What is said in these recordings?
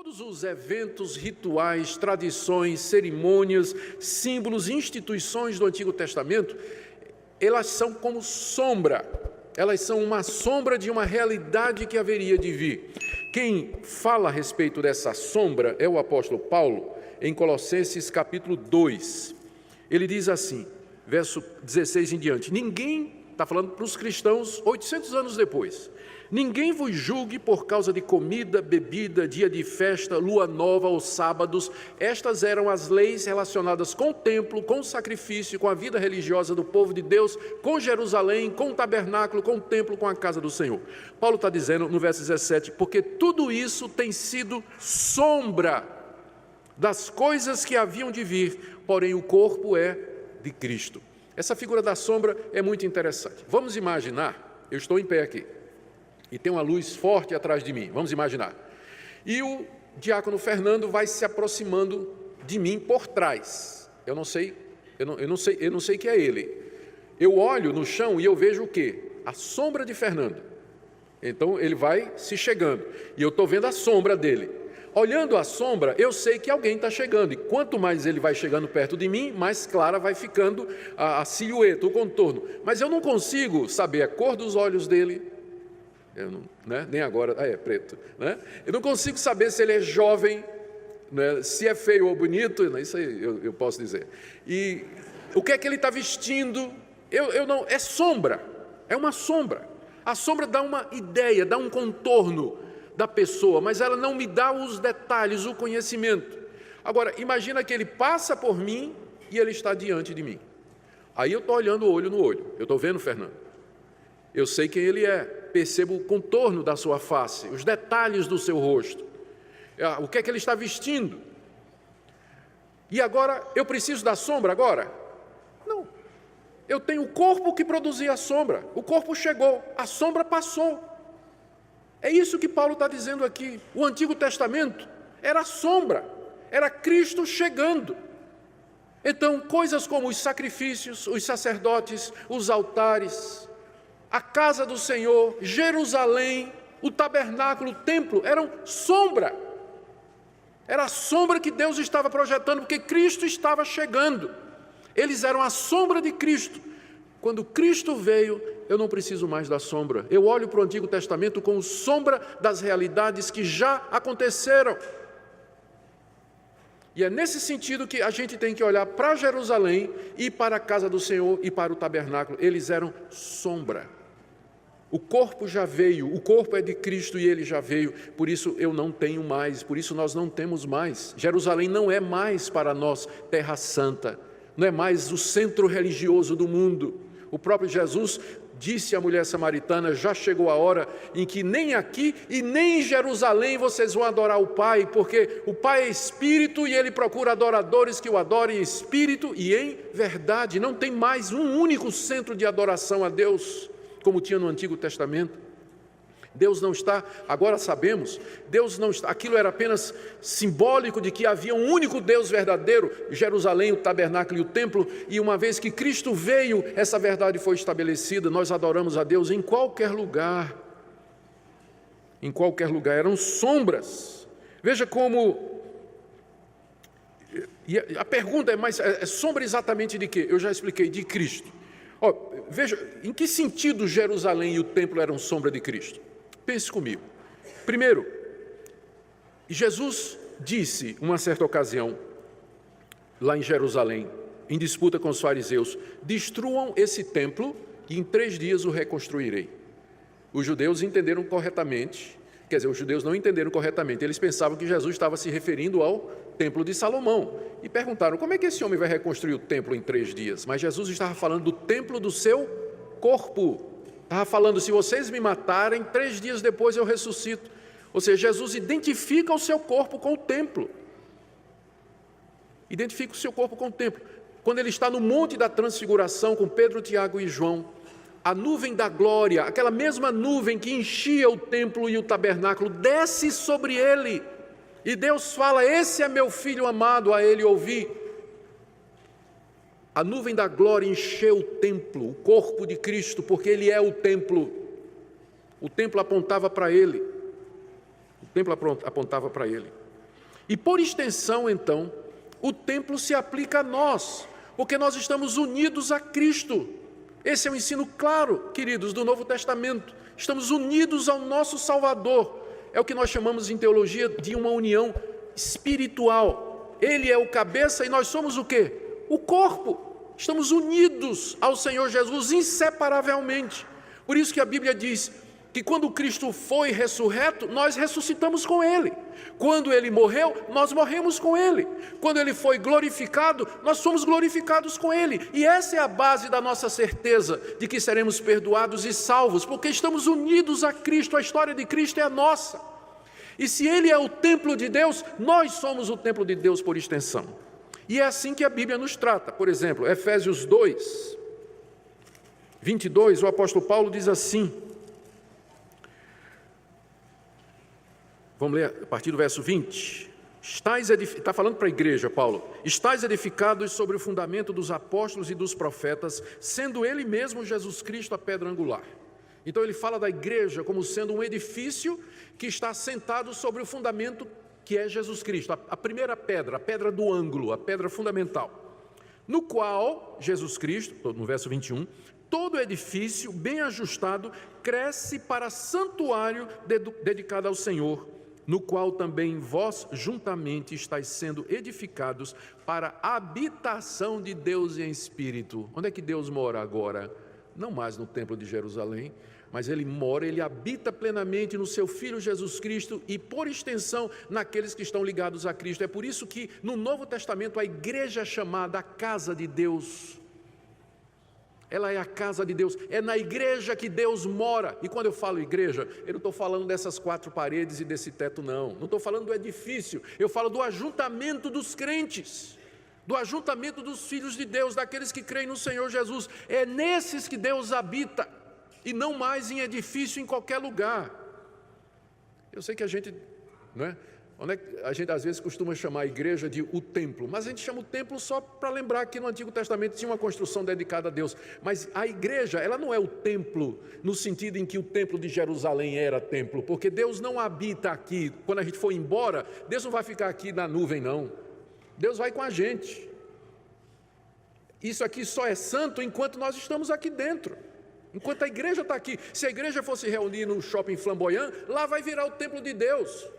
Todos os eventos, rituais, tradições, cerimônias, símbolos, instituições do Antigo Testamento, elas são como sombra, elas são uma sombra de uma realidade que haveria de vir. Quem fala a respeito dessa sombra é o apóstolo Paulo, em Colossenses capítulo 2. Ele diz assim, verso 16 em diante, ninguém, está falando para os cristãos 800 anos depois, ninguém vos julgue por causa de comida, bebida, dia de festa, lua nova ou sábados. Estas eram as leis relacionadas com o templo, com o sacrifício, com a vida religiosa do povo de Deus, com Jerusalém, com o tabernáculo, com o templo, com a casa do Senhor. Paulo está dizendo no verso 17, porque tudo isso tem sido sombra das coisas que haviam de vir, porém o corpo é de Cristo. Essa figura da sombra é muito interessante. Vamos imaginar, eu estou em pé aqui, e tem uma luz forte atrás de mim, vamos imaginar. E o diácono Fernando vai se aproximando de mim por trás. Eu não sei que é ele. Eu olho no chão e eu vejo o quê? A sombra de Fernando. Então ele vai se chegando, e eu estou vendo a sombra dele. Olhando a sombra, eu sei que alguém está chegando, e quanto mais ele vai chegando perto de mim, mais clara vai ficando a silhueta, o contorno. Mas eu não consigo saber a cor dos olhos dele, nem agora, é preto, né? Eu não consigo saber se ele é jovem, né? Se é feio ou bonito, isso aí eu posso dizer. E o que é que ele está vestindo? É sombra, é uma sombra. A sombra dá uma ideia, dá um contorno da pessoa, mas ela não me dá os detalhes, o conhecimento. Agora, imagina que ele passa por mim e ele está diante de mim. Aí eu estou olhando olho no olho, eu estou vendo Fernando. Eu sei quem ele é, percebo o contorno da sua face, os detalhes do seu rosto, o que é que ele está vestindo. E agora, eu preciso da sombra agora? Não. Eu tenho o corpo que produzia a sombra, o corpo chegou, a sombra passou. É isso que Paulo está dizendo aqui. O Antigo Testamento era sombra, era Cristo chegando. Então, coisas como os sacrifícios, os sacerdotes, os altares, a casa do Senhor, Jerusalém, o tabernáculo, o templo, eram sombra. Era a sombra que Deus estava projetando, porque Cristo estava chegando. Eles eram a sombra de Cristo. Quando Cristo veio, eu não preciso mais da sombra. Eu olho para o Antigo Testamento como sombra das realidades que já aconteceram. E é nesse sentido que a gente tem que olhar para Jerusalém e para a casa do Senhor e para o tabernáculo. Eles eram sombra. O corpo já veio, o corpo é de Cristo e ele já veio, por isso eu não tenho mais, por isso nós não temos mais. Jerusalém não é mais para nós terra santa, não é mais o centro religioso do mundo. O próprio Jesus disse à mulher samaritana, já chegou a hora em que nem aqui e nem em Jerusalém vocês vão adorar o Pai, porque o Pai é Espírito e Ele procura adoradores que o adorem em Espírito e em verdade. Não tem mais um único centro de adoração a Deus, como tinha no Antigo Testamento. Deus não está, agora sabemos, Deus não está, aquilo era apenas simbólico de que havia um único Deus verdadeiro, Jerusalém, o tabernáculo e o templo, e uma vez que Cristo veio, essa verdade foi estabelecida, nós adoramos a Deus em qualquer lugar, eram sombras. Veja como, e a pergunta é, mas é sombra exatamente de quê? Eu já expliquei, de Cristo. Veja, em que sentido Jerusalém e o templo eram sombra de Cristo? Pense comigo. Primeiro, Jesus disse, uma certa ocasião, lá em Jerusalém, em disputa com os fariseus, destruam esse templo e em 3 dias o reconstruirei. Os judeus entenderam corretamente, quer dizer, os judeus não entenderam corretamente, eles pensavam que Jesus estava se referindo ao templo de Salomão, e perguntaram, como é que esse homem vai reconstruir o templo em 3 dias? Mas Jesus estava falando do templo do seu corpo. Estava falando, se vocês me matarem, 3 dias depois eu ressuscito. Ou seja, Jesus identifica o seu corpo com o templo. Identifica o seu corpo com o templo. Quando ele está no Monte da Transfiguração com Pedro, Tiago e João, a nuvem da glória, aquela mesma nuvem que enchia o templo e o tabernáculo, desce sobre ele. E Deus fala, esse é meu filho amado, a ele ouvi. A nuvem da glória encheu o templo, o corpo de Cristo, porque ele é o templo. O templo apontava para ele. O templo apontava para ele. E por extensão, então, o templo se aplica a nós, porque nós estamos unidos a Cristo. Esse é o ensino claro, queridos, do Novo Testamento. Estamos unidos ao nosso Salvador. É o que nós chamamos em teologia de uma união espiritual. Ele é o cabeça e nós somos o quê? O corpo. Estamos unidos ao Senhor Jesus inseparavelmente. Por isso que a Bíblia diz que quando Cristo foi ressurreto, nós ressuscitamos com Ele. Quando Ele morreu, nós morremos com Ele. Quando Ele foi glorificado, nós somos glorificados com Ele. E essa é a base da nossa certeza de que seremos perdoados e salvos, porque estamos unidos a Cristo, a história de Cristo é a nossa. E se Ele é o templo de Deus, nós somos o templo de Deus por extensão. E é assim que a Bíblia nos trata. Por exemplo, Efésios 2, 22, o apóstolo Paulo diz assim, vamos ler a partir do verso 20. Está falando para a igreja, Paulo. Estais edificados sobre o fundamento dos apóstolos e dos profetas, sendo ele mesmo, Jesus Cristo, a pedra angular. Então ele fala da igreja como sendo um edifício que está assentado sobre o fundamento que é Jesus Cristo, a primeira pedra, a pedra do ângulo, a pedra fundamental. No qual, Jesus Cristo, no verso 21, todo edifício bem ajustado cresce para santuário dedicado ao Senhor, no qual também vós juntamente estáis sendo edificados para a habitação de Deus em espírito. Onde é que Deus mora agora? Não mais no templo de Jerusalém, mas Ele mora, Ele habita plenamente no seu Filho Jesus Cristo e, por extensão, naqueles que estão ligados a Cristo. É por isso que no Novo Testamento a igreja é chamada a casa de Deus. Ela é a casa de Deus, é na igreja que Deus mora. E quando eu falo igreja, eu não estou falando dessas 4 paredes e desse teto, não estou falando do edifício, eu falo do ajuntamento dos crentes, do ajuntamento dos filhos de Deus, daqueles que creem no Senhor Jesus. É nesses que Deus habita, e não mais em edifício em qualquer lugar. Eu sei que a gente, não é? A gente às vezes costuma chamar a igreja de o templo, mas a gente chama o templo só para lembrar que no Antigo Testamento tinha uma construção dedicada a Deus, mas a igreja, ela não é o templo no sentido em que o templo de Jerusalém era templo, porque Deus não habita aqui. Quando a gente for embora, Deus não vai ficar aqui na nuvem, não. Deus vai com a gente. Isso aqui só é santo enquanto nós estamos aqui dentro, enquanto a igreja está aqui. Se a igreja fosse reunir no shopping Flamboyant, lá vai virar o templo de Deus.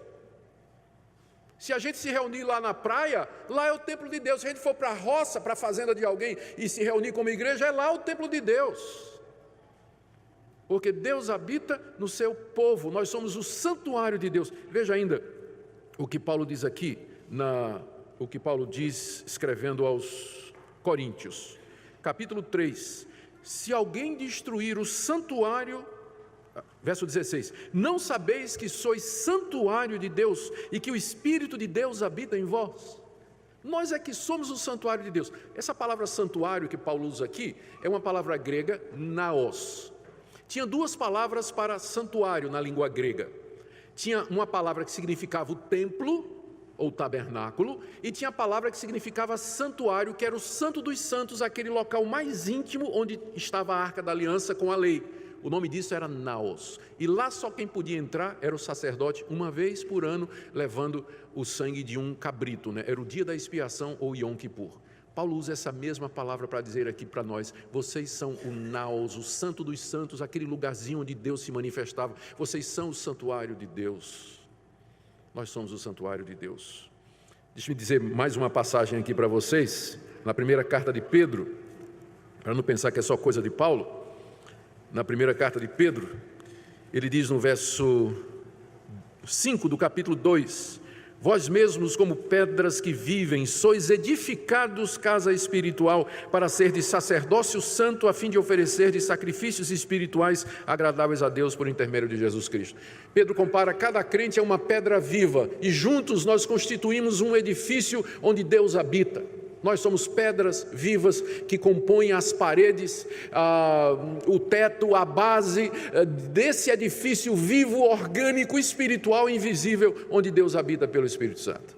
Se a gente se reunir lá na praia, lá é o templo de Deus. Se a gente for para a roça, para a fazenda de alguém e se reunir como igreja, é lá o templo de Deus. Porque Deus habita no seu povo, nós somos o santuário de Deus. Veja ainda o que Paulo diz aqui, o que Paulo diz escrevendo aos Coríntios, capítulo 3. Se alguém destruir o santuário, verso 16, não sabeis que sois santuário de Deus e que o Espírito de Deus habita em vós? Nós é que somos o santuário de Deus. Essa palavra santuário que Paulo usa aqui é uma palavra grega, naos. Tinha 2 palavras para santuário na língua grega. Tinha uma palavra que significava o templo ou tabernáculo, e tinha a palavra que significava santuário, que era o santo dos santos, aquele local mais íntimo onde estava a arca da aliança com a lei. O nome disso era naos, e lá só quem podia entrar era o sacerdote, uma vez por ano, levando o sangue de um cabrito, né? Era o dia da expiação ou Yom Kippur. Paulo usa essa mesma palavra para dizer aqui para nós: vocês são o naos, o santo dos santos, aquele lugarzinho onde Deus se manifestava. Vocês são o santuário de Deus. Nós somos o santuário de Deus. Deixa-me dizer mais uma passagem aqui para vocês, na primeira carta de Pedro, para não pensar que é só coisa de Paulo. Na primeira carta de Pedro, ele diz no verso 5 do capítulo 2: vós mesmos, como pedras que vivem, sois edificados casa espiritual, para ser de sacerdócio santo, a fim de oferecer de sacrifícios espirituais agradáveis a Deus por intermédio de Jesus Cristo. Pedro compara cada crente a uma pedra viva, e juntos nós constituímos um edifício onde Deus habita. Nós somos pedras vivas que compõem as paredes, o teto, a base desse edifício vivo, orgânico, espiritual, invisível, onde Deus habita pelo Espírito Santo.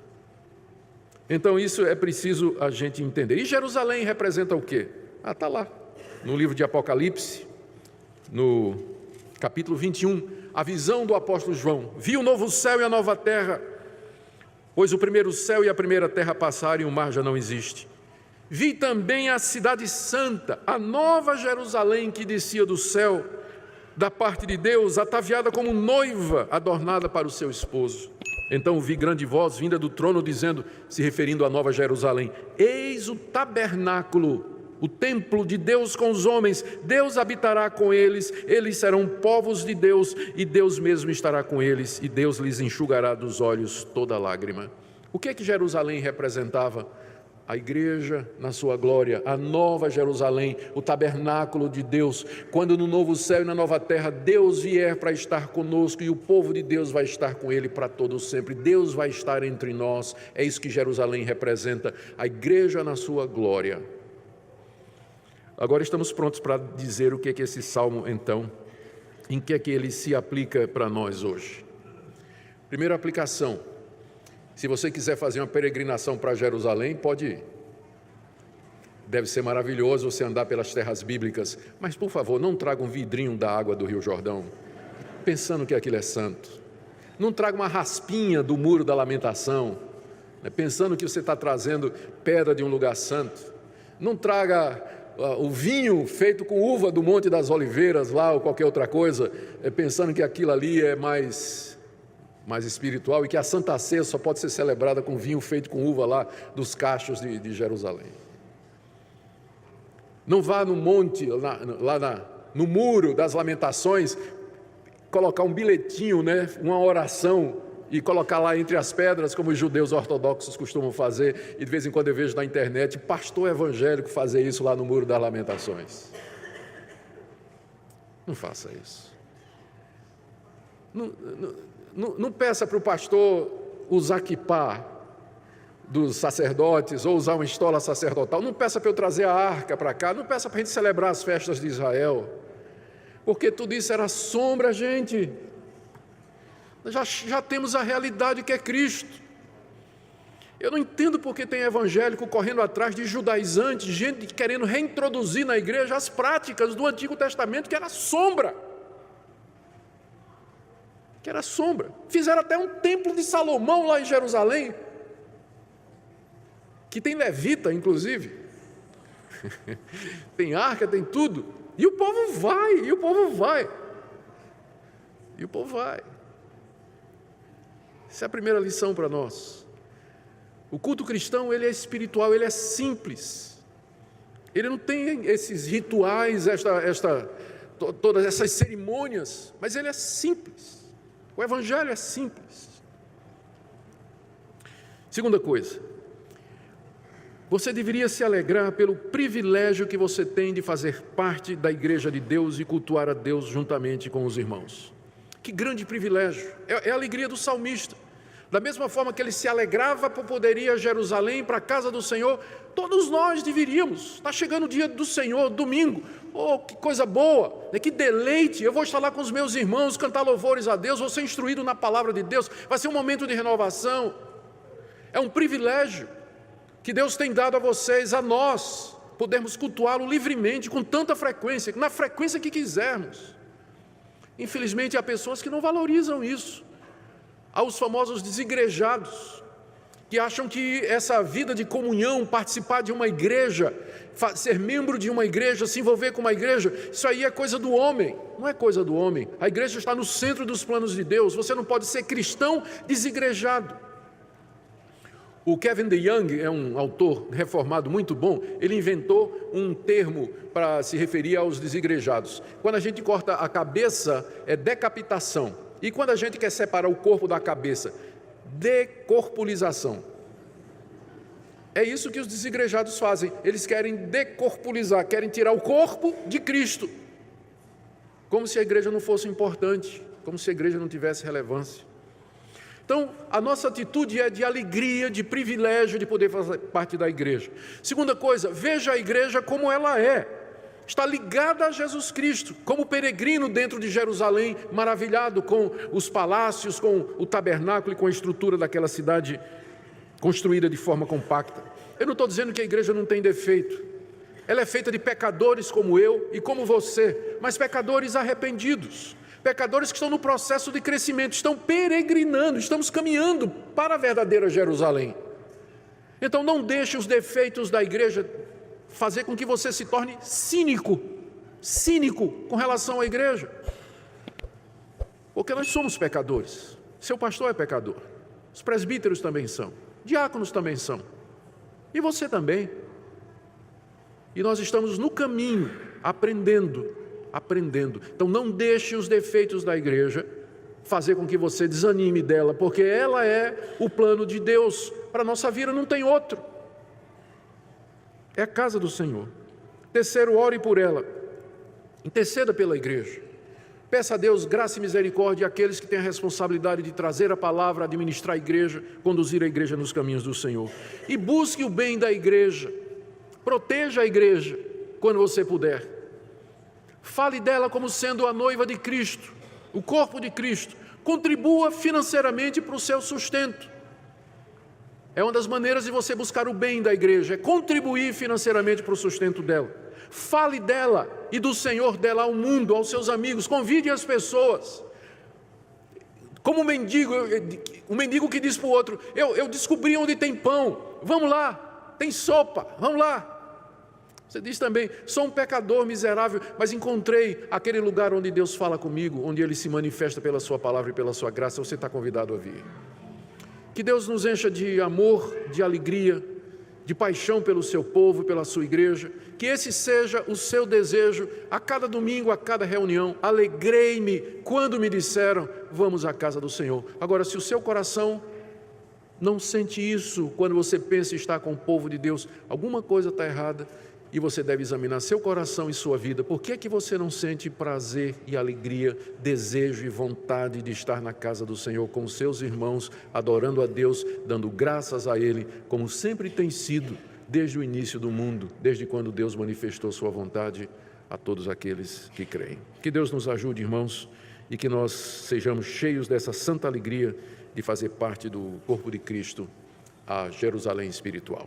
Então isso é preciso a gente entender. E Jerusalém representa o quê? Está lá, no livro de Apocalipse, no capítulo 21, a visão do apóstolo João. Viu o novo céu e a nova terra, pois o primeiro céu e a primeira terra passaram e o mar já não existe. Vi também a cidade santa, a nova Jerusalém que descia do céu, da parte de Deus, ataviada como noiva, adornada para o seu esposo. Então ouvi grande voz vinda do trono, dizendo, se referindo à nova Jerusalém, eis o tabernáculo, o templo de Deus com os homens, Deus habitará com eles, eles serão povos de Deus, e Deus mesmo estará com eles, e Deus lhes enxugará dos olhos toda lágrima. O que é que Jerusalém representava? A igreja na sua glória, a nova Jerusalém, o tabernáculo de Deus, quando no novo céu e na nova terra Deus vier para estar conosco e o povo de Deus vai estar com Ele para todo sempre, Deus vai estar entre nós, é isso que Jerusalém representa, a igreja na sua glória. Agora estamos prontos para dizer o que é que esse salmo, então, em que é que ele se aplica para nós hoje. Primeira aplicação, se você quiser fazer uma peregrinação para Jerusalém, pode ir. Deve ser maravilhoso você andar pelas terras bíblicas, mas por favor, não traga um vidrinho da água do Rio Jordão, pensando que aquilo é santo. Não traga uma raspinha do muro da lamentação, pensando que você está trazendo pedra de um lugar santo. Não traga o vinho feito com uva do Monte das Oliveiras lá ou qualquer outra coisa, pensando que aquilo ali é mais espiritual e que a Santa Ceia só pode ser celebrada com vinho feito com uva lá dos cachos de Jerusalém. Não vá no monte, no muro das lamentações, colocar um bilhetinho, uma oração, e colocar lá entre as pedras, como os judeus ortodoxos costumam fazer, e de vez em quando eu vejo na internet, pastor evangélico fazer isso lá no Muro das Lamentações. Não faça isso. Não peça para o pastor usar quipá dos sacerdotes, ou usar uma estola sacerdotal, não peça para eu trazer a arca para cá, não peça para a gente celebrar as festas de Israel, porque tudo isso era sombra, gente. Já temos a realidade que é Cristo. Eu não entendo porque tem evangélico correndo atrás de judaizantes, gente querendo reintroduzir na igreja as práticas do Antigo Testamento, que era sombra. Fizeram até um templo de Salomão lá em Jerusalém, que tem levita, inclusive. Tem arca, tem tudo. E o povo vai. Essa é a primeira lição para nós. O culto cristão, ele é espiritual, ele é simples. Ele não tem esses rituais, todas essas cerimônias, mas ele é simples. O evangelho é simples. Segunda coisa, você deveria se alegrar pelo privilégio que você tem de fazer parte da igreja de Deus e cultuar a Deus juntamente com os irmãos. Que grande privilégio, é a alegria do salmista. Da mesma forma que ele se alegrava por poder ir a Jerusalém, para a casa do Senhor, todos nós deveríamos. Está chegando o dia do Senhor, domingo, que coisa boa, que deleite, eu vou estar lá com os meus irmãos, cantar louvores a Deus, vou ser instruído na palavra de Deus, vai ser um momento de renovação. É um privilégio que Deus tem dado a vocês, a nós, podermos cultuá-lo livremente, com tanta frequência, na frequência que quisermos. Infelizmente, há pessoas que não valorizam isso. Há os famosos desigrejados, que acham que essa vida de comunhão, participar de uma igreja, ser membro de uma igreja, se envolver com uma igreja, isso aí é coisa do homem. Não é coisa do homem. A igreja está no centro dos planos de Deus. Você não pode ser cristão desigrejado. O Kevin DeYoung é um autor reformado muito bom. Ele inventou um termo para se referir aos desigrejados. Quando a gente corta a cabeça, é decapitação. E quando a gente quer separar o corpo da cabeça, decorpulização. É isso que os desigrejados fazem. Eles querem decorpulizar, querem tirar o corpo de Cristo. Como se a igreja não fosse importante, como se a igreja não tivesse relevância. Então, a nossa atitude é de alegria, de privilégio de poder fazer parte da igreja. Segunda coisa, veja a igreja como ela é. Está ligada a Jesus Cristo, como peregrino dentro de Jerusalém, maravilhado com os palácios, com o tabernáculo e com a estrutura daquela cidade construída de forma compacta. Eu não estou dizendo que a igreja não tem defeito. Ela é feita de pecadores como eu e como você, mas pecadores arrependidos. pecadores que estão no processo de crescimento, estão peregrinando, estamos caminhando para a verdadeira Jerusalém. Então não deixe os defeitos da igreja fazer com que você se torne cínico com relação à igreja. Porque nós somos pecadores. Seu pastor é pecador. Os presbíteros também são. Diáconos também são. E você também. E nós estamos no caminho, aprendendo. Então não deixe os defeitos da igreja fazer com que você desanime dela, porque ela é o plano de Deus para a nossa vida, não tem outro. É a casa do Senhor. Terceiro, ore por ela. Interceda pela igreja. Peça a Deus graça e misericórdia àqueles que têm a responsabilidade de trazer a palavra, administrar a igreja, conduzir a igreja nos caminhos do Senhor. E busque o bem da igreja. Proteja a igreja quando você puder. Fale dela como sendo a noiva de Cristo, o corpo de Cristo. Contribua financeiramente para o seu sustento. É uma das maneiras de você buscar o bem da igreja, é contribuir financeiramente para o sustento dela. Fale dela e do Senhor dela ao mundo, aos seus amigos, convide as pessoas. Como um mendigo que diz para o outro, eu descobri onde tem pão, vamos lá, tem sopa, vamos lá. Você diz também, sou um pecador miserável, mas encontrei aquele lugar onde Deus fala comigo, onde Ele se manifesta pela sua palavra e pela sua graça, você está convidado a vir. Que Deus nos encha de amor, de alegria, de paixão pelo seu povo e pela sua igreja, que esse seja o seu desejo a cada domingo, a cada reunião. Alegrei-me quando me disseram, vamos à casa do Senhor. Agora, se o seu coração não sente isso quando você pensa em estar com o povo de Deus, alguma coisa está errada e você deve examinar seu coração e sua vida. Por que é que você não sente prazer e alegria, desejo e vontade de estar na casa do Senhor com os seus irmãos, adorando a Deus, dando graças a Ele, como sempre tem sido desde o início do mundo, desde quando Deus manifestou sua vontade a todos aqueles que creem. Que Deus nos ajude, irmãos, e que nós sejamos cheios dessa santa alegria de fazer parte do corpo de Cristo, a Jerusalém espiritual.